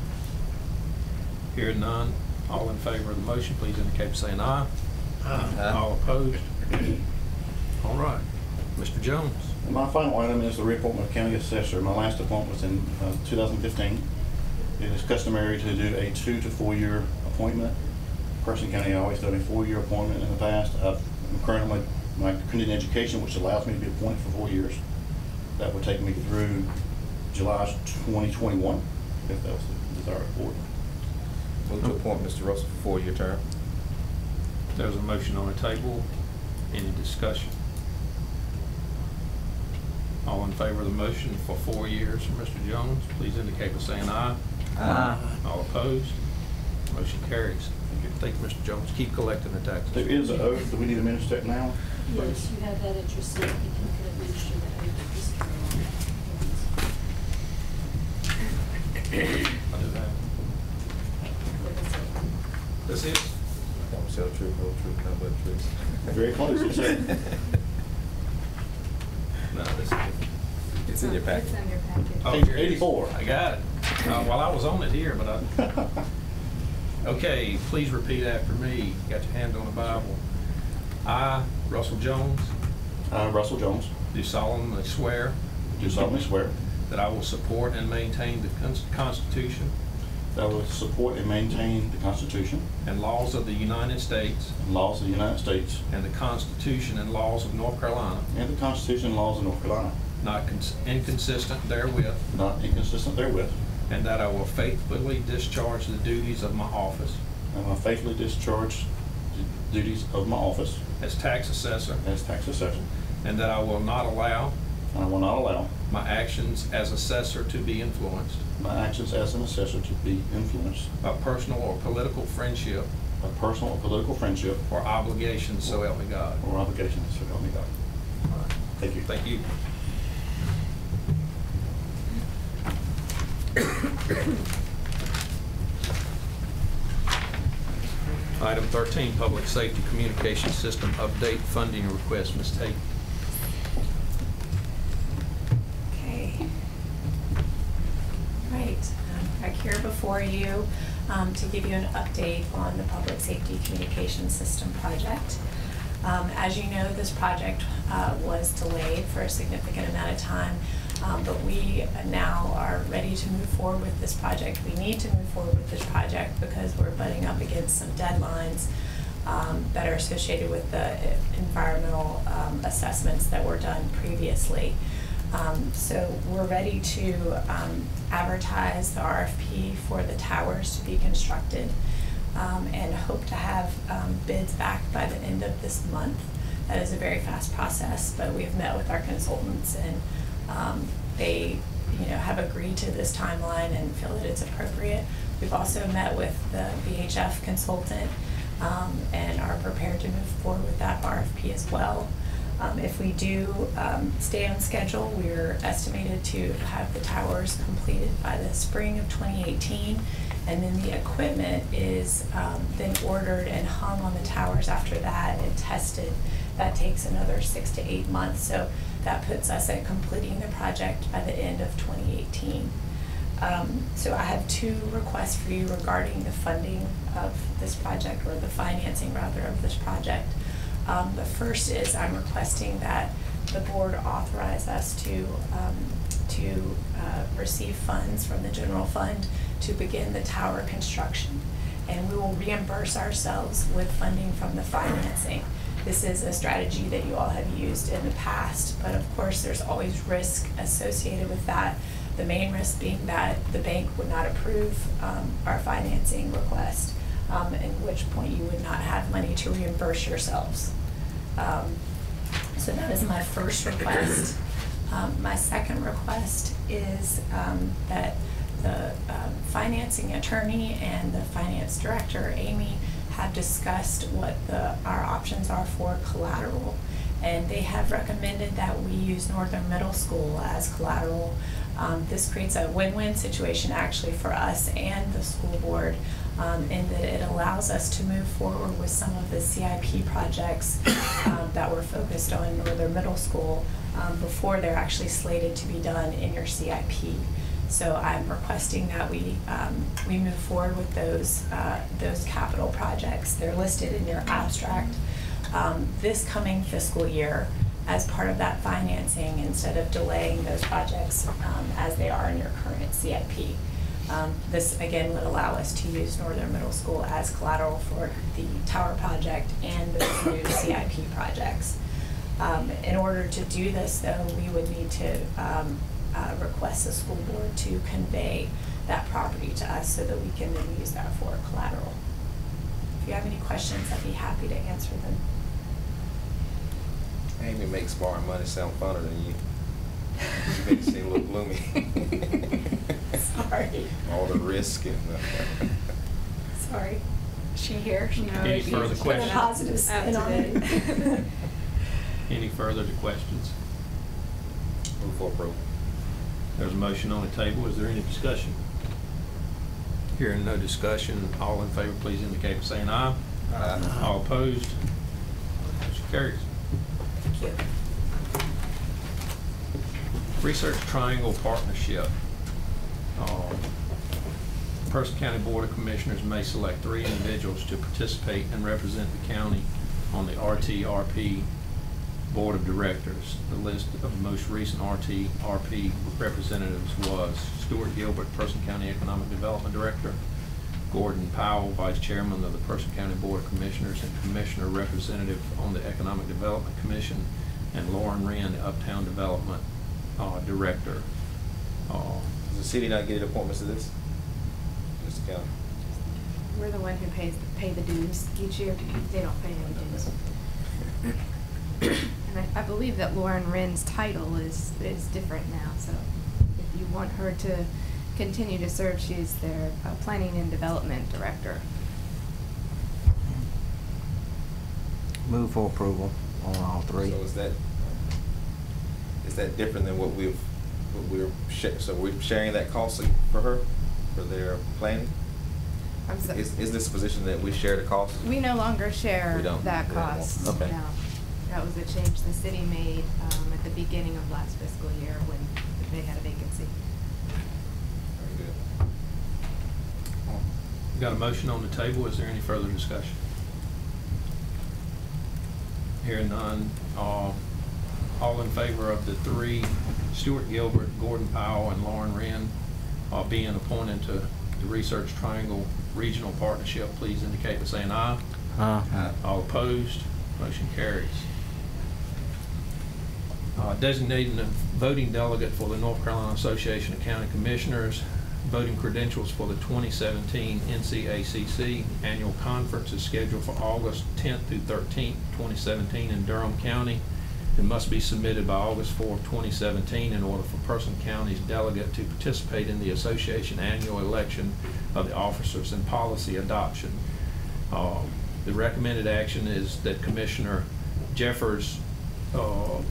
Hearing none. All in favor of the motion, please indicate by saying aye. Aye. All opposed? All right. Mr. Jones. And my final item is the reappointment of county assessor. My last appointment was in 2015. It is customary to do a 2 to 4 year appointment. Carson County has always done a 4-year appointment in the past. I'm currently my continuing education, which allows me to be appointed for 4 years. That would take me through July 2021, if that was the desired board. Move to appoint Mr. Russell for 4-year term. There's a motion on the table. Any discussion? All in favor of the motion for 4 years for Mr. Jones, please indicate by saying aye. Aye. All opposed? Motion carries. Thank you, Mr. Jones. Keep collecting the taxes. There is an oath. Do we need to administer it now? Yes, you have that at your seat. You can administer that oath at this time. I do that. This is? I'm gonna tell the truth, no truth, nothing but the truth. Very close, you said. No, this is. It's in your packet. It's in your packet. Oh, Page here it is. 84. I got it. Well, I was on it here, but I. Okay, please repeat after me. Got your hand on the Bible. I, Russell Jones, Russell Jones, do solemnly swear do solemnly swear that I will support and maintain the Constitution that I will support and maintain the Constitution and laws of the United States and laws of the United States and the Constitution and laws of North Carolina, and the Constitution and laws of North Carolina, not inconsistent therewith, not inconsistent therewith, and that I will faithfully discharge the duties of my office and I will faithfully discharge the duties of my office as tax assessor, as tax assessor, and that I will not allow and I will not allow my actions as assessor to be influenced my actions as an assessor to be influenced by personal or political friendship by personal or political friendship or obligation, so help me God. or obligation, so help me God. All right. Thank you. Thank you. Item 13, Public Safety Communication System Update Funding Request. Ms. Tate. Okay. Right, back here before you to give you an update on the Public Safety Communication System project. As you know, this project was delayed for a significant amount of time, but we now are ready to move forward with this project. We need to move forward with this project because we're butting up against some deadlines that are associated with the environmental assessments that were done previously. So we're ready to advertise the RFP for the towers to be constructed and hope to have bids back by the end of this month. That is a very fast process, but we've met with our consultants and they have agreed to this timeline and feel that it's appropriate. We've also met with the VHF consultant and are prepared to move forward with that RFP as well. If we do stay on schedule, we're estimated to have the towers completed by the spring of 2018, and then the equipment is then ordered and hung on the towers after that and tested. That takes another 6 to 8 months, so that puts us at completing the project by the end of 2018. So I have 2 requests for you regarding the funding of this project, or the financing rather of this project. The first is I'm requesting that the board authorize us to receive funds from the general fund to begin the tower construction, and we will reimburse ourselves with funding from the financing. This is a strategy that you all have used in the past, but of course there's always risk associated with that. The main risk being that the bank would not approve our financing request, at which point you would not have money to reimburse yourselves. So that is my first request. My second request is that the financing attorney and the finance director, Amy, have discussed what our options are for collateral, and they have recommended that we use Northern Middle School as collateral. This creates a win-win situation actually for us and the school board, in that it allows us to move forward with some of the CIP projects that were focused on Northern Middle School before they're actually slated to be done in your CIP. So I'm requesting that we move forward with those capital projects. They're listed in your abstract. This coming fiscal year, as part of that financing, instead of delaying those projects as they are in your current CIP. This again would allow us to use Northern Middle School as collateral for the tower project and those new CIP projects. In order to do this, though, we would need to request the school board to convey that property to us so that we can then use that for collateral. If you have any questions, I'd be happy to answer them. Amy makes borrowing money sound funner than you. You make it seem a little gloomy. Sorry. All the risk and. Sorry. Is she here? No, any further questions? Positive spin on it. Any further questions? Move for approval. There's a motion on the table. Is there any discussion? Hearing no discussion, all in favor please indicate by saying aye. Aye. All opposed? Motion carries. Thank you. Research Triangle Partnership. Person County Board of Commissioners may select 3 individuals to participate and represent the county on the RTRP Board of Directors. The list of the most recent RTRP representatives was Stuart Gilbert, Person County Economic Development Director, Gordon Powell, Vice Chairman of the Person County Board of Commissioners and Commissioner Representative on the Economic Development Commission, and Lauren Wren, the Uptown Development Director. Does the city not get appointments to this? Just the county. We're the one who pay the dues each year. They don't pay any dues. And I believe that Lauren Wren's title is different now, so if you want her to continue to serve, she's their Planning and Development Director. Move for approval on all 3. So is that different than what we're sharing that cost for her, for their planning? I'm sorry. Is this a position that we share the cost? We no longer share We don't that do that anymore. cost. Okay. No. That was a change the city made at the beginning of last fiscal year when they had a vacancy. Very good. Got a motion on the table. Is there any further discussion? Hearing none. All in favor of the three, Stuart Gilbert, Gordon Powell, and Lauren Wren, being appointed to the Research Triangle Regional Partnership, please indicate by saying aye. Aye. All opposed, motion carries. Designating a voting delegate for the North Carolina Association of County Commissioners. Voting credentials for the 2017 NCACC Annual Conference is scheduled for August 10th through 13th, 2017 in Durham County. It must be submitted by August 4th, 2017 in order for Person County's delegate to participate in the association annual election of the officers and policy adoption. The recommended action is that Commissioner Jeffers, I'll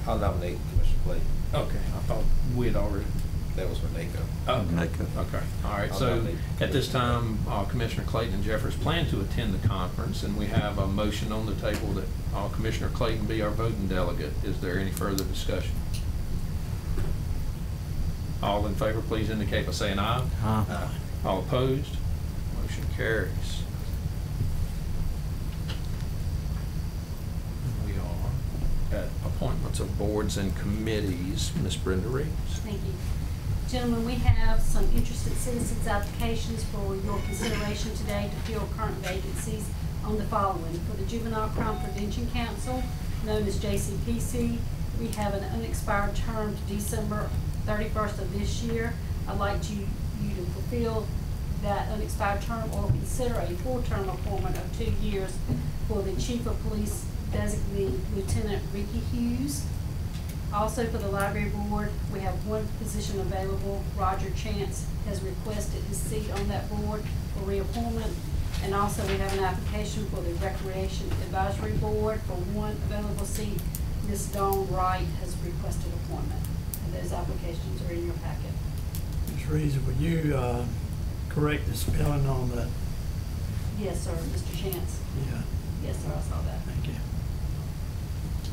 nominate Commissioner Clayton. okay, I thought we had already. That was for NACO. Okay, okay, all right, I'll so nominate at this time, Commissioner Clayton and Jeffers plan to attend the conference, and we have a motion on the table that Commissioner Clayton be our voting delegate. Is there any further discussion? All in favor, please indicate by saying aye. Aye. All opposed? Motion carries. We are at appointments of boards and committees. Ms. Brenda Reeves. Thank you. Gentlemen, we have some interested citizens' applications for your consideration today to fill current vacancies on the following. For the Juvenile Crime Prevention Council, known as JCPC, we have an unexpired term to December 31st of this year. I'd like you to fulfill that unexpired term or consider a full-term appointment of 2 years for the Chief of Police designee Lieutenant Ricky Hughes. Also for the Library Board, we have one position available. Roger Chance has requested his seat on that board for reappointment. And also we have an application for the Recreation Advisory Board for one available seat. Ms. Dawn Wright has requested appointment. And those applications are in your packet. Ms. Reeves, would you correct the spelling on that? Yes, sir, Mr. Chance. Yeah, Yes, sir, I saw that. thank you.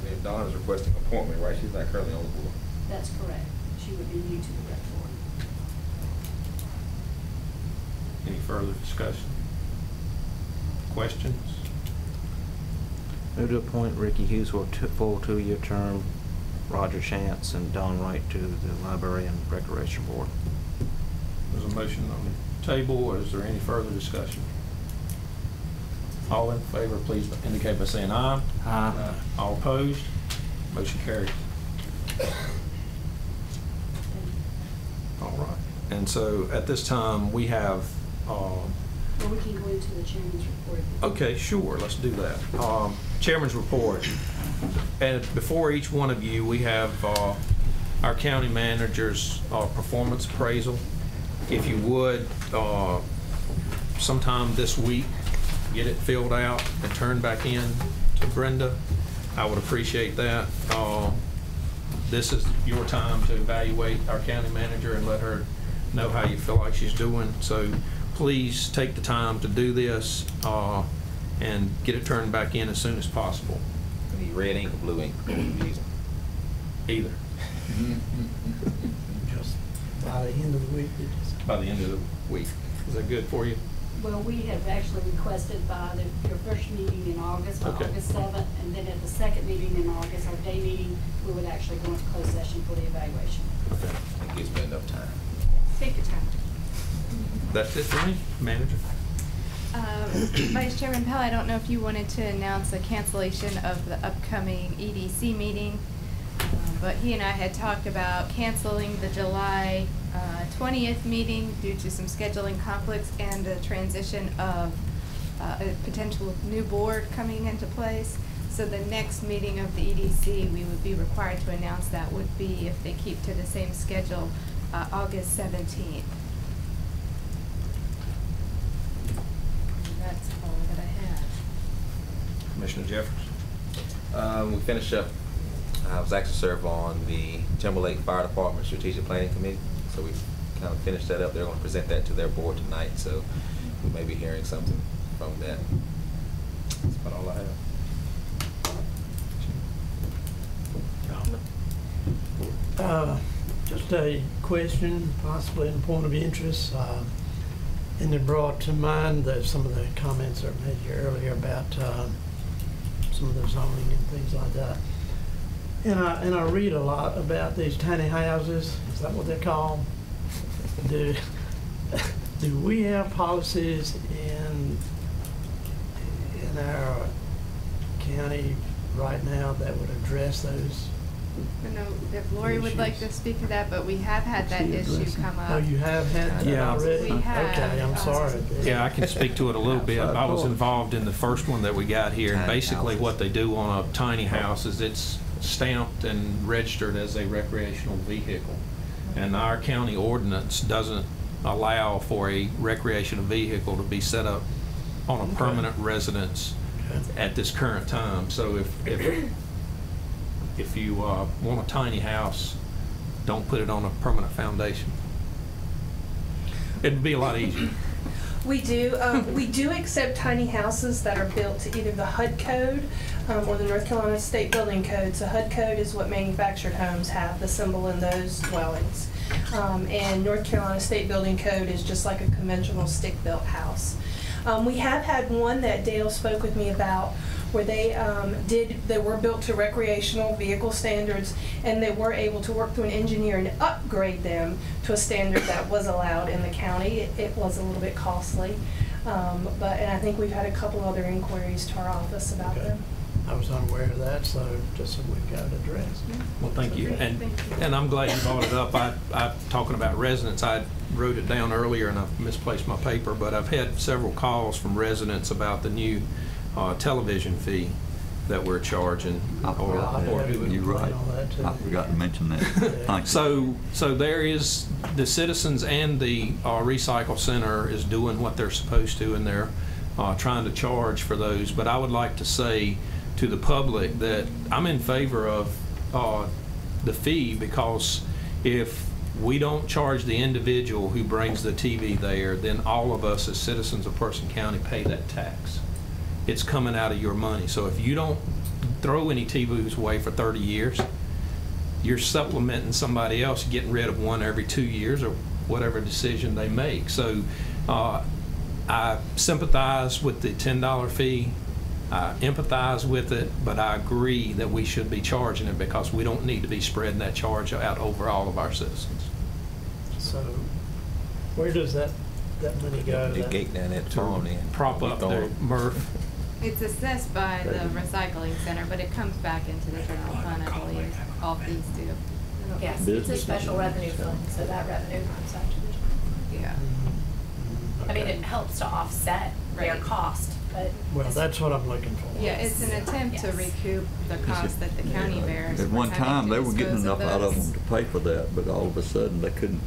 And Dawn is requesting appointment, right? She's not currently on the board. That's correct. She would be new to the rec board. Any further discussion? Questions? Move to appoint Ricky Hughes for a full 2-year term, Roger Chance and Don Wright to the Library and Recreation Board. There's a motion on the table, or is there any further discussion? All in favor, please indicate by saying aye. Aye. All opposed? Motion carries. All right. And so at this time, we have, Well, we can go into the chairman's report. okay, sure, let's do that. Chairman's report. And before each one of you, we have our county manager's performance appraisal. If you would, sometime this week, get it filled out and turned back in to Brenda. I would appreciate that. This is your time to evaluate our county manager and let her know how you feel like she's doing. So please take the time to do this and get it turned back in as soon as possible. You need red ink or blue ink? Either. Just by the end of the week, did you say? By the end of the week. Is that good for you? Well, we have actually requested by your first meeting in August, by Okay. August 7th, and then at the second meeting in August, our day meeting, we would actually go into closed session for the evaluation. Okay. It gives me enough time. Take your time. That's it for me, manager. Vice Chairman Pell, I don't know if you wanted to announce a cancellation of the upcoming EDC meeting, but he and I had talked about canceling the July 20th meeting due to some scheduling conflicts and the transition of a potential new board coming into place. So the next meeting of the EDC, we would be required to announce that would be, if they keep to the same schedule, August 17th. That's all that I have. Commissioner Jeffers. We finished up, I was actually served on the Timberlake Fire Department Strategic Planning Committee. So we kind of finish that up. They're going to present that to their board tonight, so we may be hearing something from that. That's about all I have. Just a question, possibly in a point of interest, and it brought to mind that some of the comments that were made here earlier about some of the zoning and things like that. And I read a lot about these tiny houses. Is that what they're called? Do we have policies in our county right now that would address those? I don't know if Lori would like to speak to that, but we have had that issue come up. Oh, you have had that Yeah. already? We have. Okay, I'm sorry. Yeah, I can speak to it a little bit. I was involved in the first one that we got here, and Tiny basically houses. what they do on a tiny house is it's stamped and registered as a recreational vehicle. And our county ordinance doesn't allow for a recreational vehicle to be set up on a permanent residence at this current time. So if you want a tiny house, don't put it on a permanent foundation. It'd be a lot easier. We do accept tiny houses that are built to either the HUD code or the North Carolina State Building Code. So HUD code is what manufactured homes have, the symbol in those dwellings. And North Carolina State Building Code is just like a conventional stick-built house. We have had one that Dale spoke with me about where they were built to recreational vehicle standards, and they were able to work through an engineer and upgrade them to a standard that was allowed in the county. It was a little bit costly, and I think we've had a couple other inquiries to our office about them. I was unaware of that, so just so we got it addressed. Well, thank you. And I'm glad you brought it up. I talking about residents, I wrote it down earlier and I misplaced my paper, but I've had several calls from residents about the new television fee that we're charging. You're right. I forgot to mention that. Thank you. So there is, the citizens and the recycle center is doing what they're supposed to, and they're trying to charge for those. But I would like to say to the public that I'm in favor of the fee, because if we don't charge the individual who brings the TV there, then all of us as citizens of Person County pay that tax. It's coming out of your money. So if you don't throw any TVs away for 30 years, you're supplementing somebody else getting rid of one every 2 years or whatever decision they make. So I sympathize with the $10 fee. I empathize with it, but I agree that we should be charging it because we don't need to be spreading that charge out over all of our citizens. So where does that money go? The gate down at the farm then. Prop up their MRF. It's assessed by the recycling center, but it comes back into the general fund, I believe. All fees do. Yes, it's a special revenue fund, so that revenue comes out to the general. Yeah. I mean, it helps to offset their Right. cost, but. Well, that's what I'm looking for. Yeah, it's an attempt to recoup the cost that the county bears. At for one having time, to they were getting dispose of enough out of those. them to pay for that, but all of a sudden, they couldn't.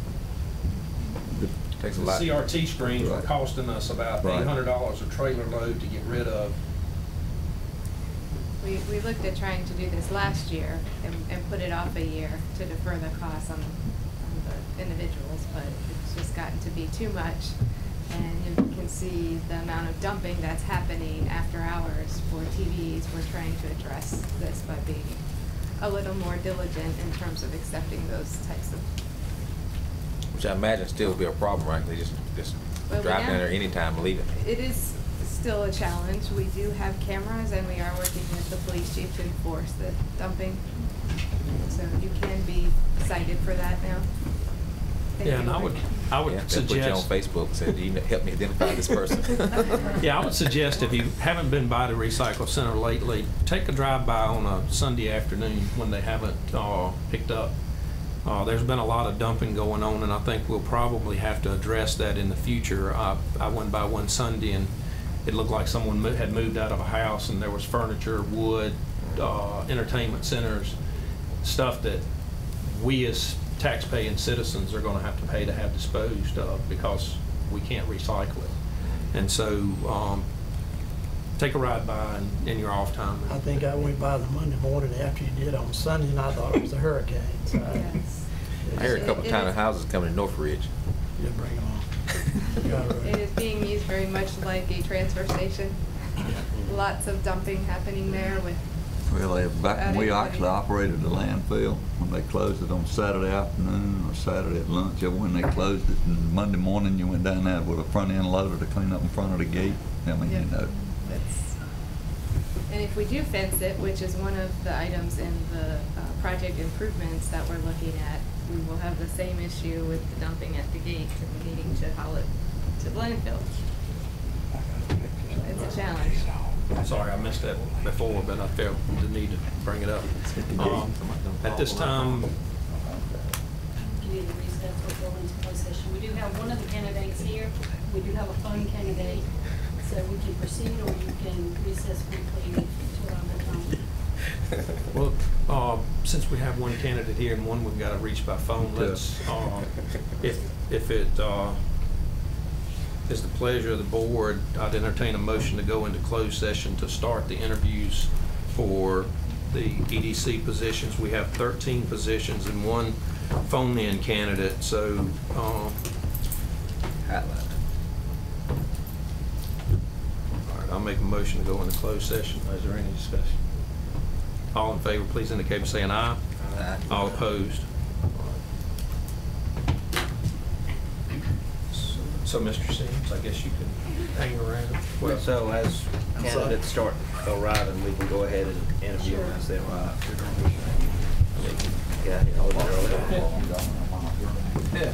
Takes a The lot. CRT screens were Right. costing us about Right. $800 a trailer load to get rid of. We looked at trying to do this last year and put it off a year to defer the costs on the individuals, but it's just gotten to be too much. And you can see the amount of dumping that's happening after hours for TVs. We're trying to address this by being a little more diligent in terms of accepting those types of. Which I imagine still be a problem, right? They just Well, drive down yeah. there anytime and leave it. It is still a challenge. We do have cameras, and we are working with the police chief to enforce the dumping. So you can be cited for that now. Thank Yeah, you, and I Lori. would Yeah, they'll put you on suggest. Facebook and say, "You help me identify this person." Yeah, I would suggest if you haven't been by the recycle center lately, take a drive-by on a Sunday afternoon when they haven't picked up. There's been a lot of dumping going on, and I think we'll probably have to address that in the future. I went by one Sunday, and it looked like someone had moved out of a house, and there was furniture, wood, entertainment centers, stuff that we as tax-paying citizens are going to have to pay to have disposed of because we can't recycle it. And so take a ride by in your off time. I think I went by the Monday morning after you did on Sunday, and I thought it was a hurricane. So Yes. I heard a couple It tiny is. houses coming in Northridge. Yeah, bring them on. Got it right. It is being used very much like a transfer station. Lots of dumping happening there with, Well, back when we actually operated the landfill, when they closed it on Saturday afternoon or Saturday at lunch, or when they closed it, and Monday morning you went down there with a front end loader to clean up in front of the gate. I mean, Yeah. you know. and if we do fence it, which is one of the items in the project improvements that we're looking at, we will have the same issue with the dumping at the gate and needing to haul it to the landfill. It's a challenge. Sorry, I missed that before, but I felt the need to bring it up. At this time, Can either recess or go into closed session. We do have one of the candidates here. We do have a phone candidate, so we can proceed or you can recess briefly to allow the time. well, since we have one candidate here and one we've got to reach by phone, let's, if it is the pleasure of the board, I'd entertain a motion to go into closed session to start the interviews for the EDC positions. We have 13 positions and one phone-in candidate, so, all right, I'll make a motion to go into closed session. Is there any discussion? All in favor, please indicate by saying aye. Aye. All opposed? So, Mr. Sims, I guess you can hang around. Well, so as candidates start arriving, we can go ahead and interview them as they arrive. Get out here a little bit early. Yeah.